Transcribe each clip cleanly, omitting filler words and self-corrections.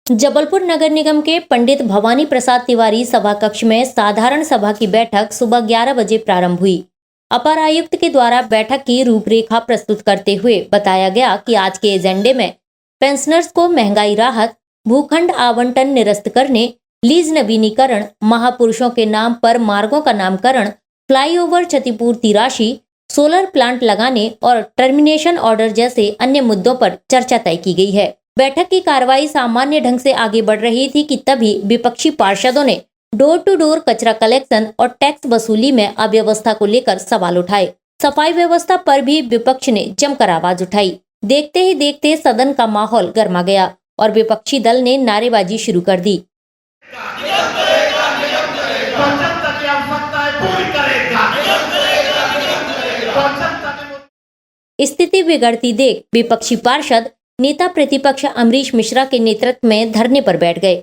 जबलपुर नगर निगम के पंडित भवानी प्रसाद तिवारी सभा कक्ष में साधारण सभा की बैठक सुबह 11 बजे प्रारंभ हुई। अपर आयुक्त के द्वारा बैठक की रूपरेखा प्रस्तुत करते हुए बताया गया कि आज के एजेंडे में पेंशनर्स को महंगाई राहत, भूखंड आवंटन निरस्त करने, लीज नवीनीकरण, महापुरुषों के नाम पर मार्गों का नामकरण, फ्लाईओवर क्षतिपूर्ति राशि, सोलर प्लांट लगाने और टर्मिनेशन ऑर्डर जैसे अन्य मुद्दों पर चर्चा तय की गई है। बैठक की कार्रवाई सामान्य ढंग से आगे बढ़ रही थी कि तभी विपक्षी पार्षदों ने डोर टू डोर कचरा कलेक्शन और टैक्स वसूली में अव्यवस्था को लेकर सवाल उठाए। सफाई व्यवस्था पर भी विपक्ष ने जमकर आवाज उठाई। देखते ही देखते सदन का माहौल गर्मा गया और विपक्षी दल ने नारेबाजी शुरू कर दी। स्थिति बिगड़ती देख विपक्षी पार्षद नेता प्रतिपक्ष अमरीश मिश्रा के नेतृत्व में धरने पर बैठ गए।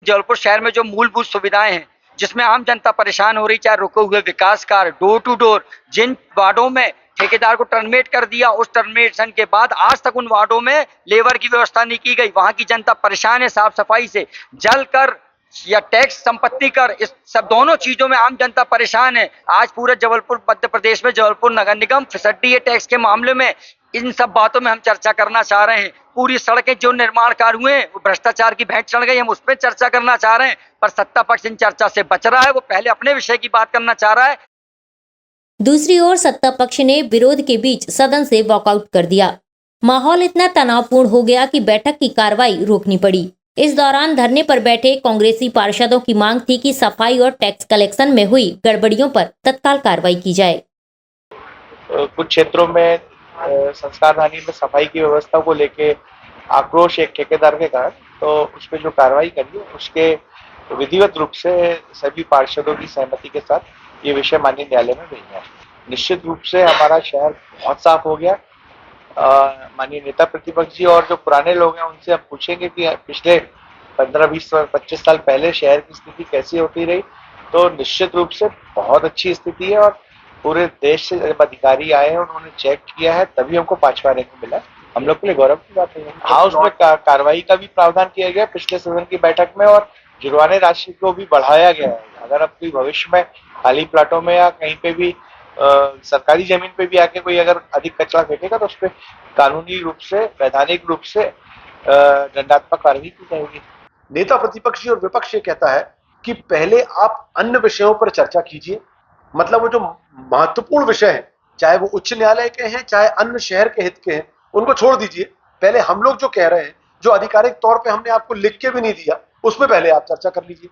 जबलपुर शहर में जो मूलभूत सुविधाएं हैं, जिसमें आम जनता परेशान हो रही, चाहे रुके हुए विकास कार्य, डोर टू डोर, जिन वार्डों में ठेकेदार को टर्मिनेट कर दिया, उस टर्मिनेशन के बाद आज तक उन वार्डों में लेबर की व्यवस्था नहीं की गई। वहां की जनता परेशान है। साफ सफाई से जल कर या टैक्स, संपत्ति कर, इस सब दोनों चीजों में आम जनता परेशान है। आज पूरे जबलपुर मध्य प्रदेश में जबलपुर नगर निगम फिसड्डी है टैक्स के मामले में। इन सब बातों में हम चर्चा करना चाह रहे हैं। पूरी सड़कें जो निर्माण कार्य हुए हैं वो भ्रष्टाचार की भेंट चढ़ गई, हम उस पर चर्चा करना चाह रहे हैं। पर सत्ता पक्ष इन चर्चा से बच रहा है, वो पहले अपने विषय की बात करना चाह रहा है। दूसरी ओर सत्ता पक्ष ने विरोध के बीच सदन से वॉकआउट कर दिया। माहौल इतना तनावपूर्ण हो गया कि बैठक की कार्रवाई रोकनी पड़ी। इस दौरान धरने पर बैठे कांग्रेसी पार्षदों की मांग थी कि सफाई और टैक्स कलेक्शन में हुई गड़बड़ियों पर तत्काल कार्रवाई की जाए। कुछ क्षेत्रों में संस्कार धानी में सफाई की व्यवस्था को लेके आक्रोश एक ठेकेदार के कारण, तो उस पर जो कार्रवाई करी उसके विधिवत रूप से सभी पार्षदों की सहमति के साथ ये विषय माननीय न्यायालय में भेजना है। निश्चित रूप से हमारा शहर बहुत साफ हो गया। माननीय नेता प्रतिपक्ष जी और जो पुराने लोग हैं उनसे हम पूछेंगे कि पिछले 15, 20, 25 साल पहले शहर की स्थिति कैसी होती रही, तो निश्चित रूप से बहुत अच्छी स्थिति है। और पूरे देश से जब अधिकारी आए हैं, उन्होंने चेक किया है, तभी हमको 5वां रैंक मिला। हम लोग के लिए गौरव की बात है। हाउस में कार्रवाई का भी प्रावधान किया गया पिछले सदन की बैठक में, और जुर्माने राशि को भी बढ़ाया गया है। अगर अब कोई भविष्य में खाली प्लाटों में या कहीं पे भी सरकारी जमीन पे भी आके कोई अगर अधिक कचरा फेंकेगा, तो उस पर कानूनी रूप से, वैधानिक रूप से दंडात्मक कार्रवाई की जाएगी। नेता प्रतिपक्षी और विपक्ष ये कहता है कि पहले आप अन्य विषयों पर चर्चा कीजिए। मतलब वो जो महत्वपूर्ण विषय है, चाहे वो उच्च न्यायालय के हैं, चाहे अन्य शहर के हित के हैं, उनको छोड़ दीजिए। पहले हम लोग जो कह रहे हैं, जो आधिकारिक तौर पे हमने आपको लिख के भी नहीं दिया, उसमें पहले आप चर्चा कर लीजिए।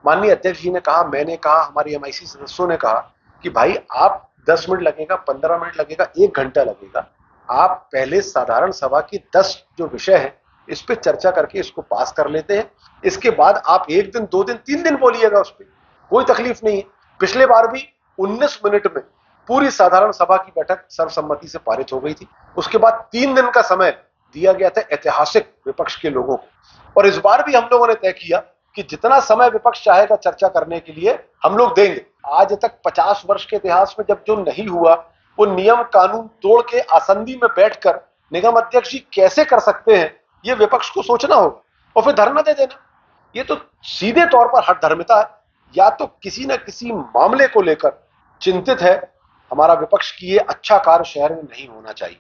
माननीय अध्यक्ष जी ने कहा, मैंने कहा, हमारे एमआईसी सदस्यों ने कहा कि भाई आप 10 मिनट लगेगा, 15 मिनट लगेगा, 1 घंटा लगेगा, आप पहले साधारण सभा की 10 जो विषय है इस पे चर्चा करके इसको पास कर लेते हैं। इसके बाद आप 1 दिन, 2 दिन, 3 दिन बोलिएगा, उस पर कोई तकलीफ नहीं है। पिछले बार भी 19 मिनट में पूरी साधारण सभा की बैठक सर्वसम्मति से पारित हो गई थी। उसके बाद 3 दिन का समय दिया गया था ऐतिहासिक विपक्ष के लोगों को, और इस बार भी हम लोगों ने तय किया कि जितना समय विपक्ष चाहेगा चर्चा करने के लिए हम लोग देंगे। आज तक 50 वर्ष के इतिहास में जब जो नहीं हुआ, वो नियम कानून तोड़ के आसंदी में बैठकर निगम अध्यक्ष जी कैसे कर सकते हैं, ये विपक्ष को सोचना होगा और फिर धरना दे देना। ये तो सीधे तौर पर हठधर्मिता है, या तो किसी न किसी मामले को लेकर चिंतित है हमारा विपक्ष की। ये अच्छा कार्य शहर में नहीं होना चाहिए।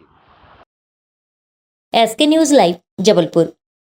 SK news live, Jabalpur.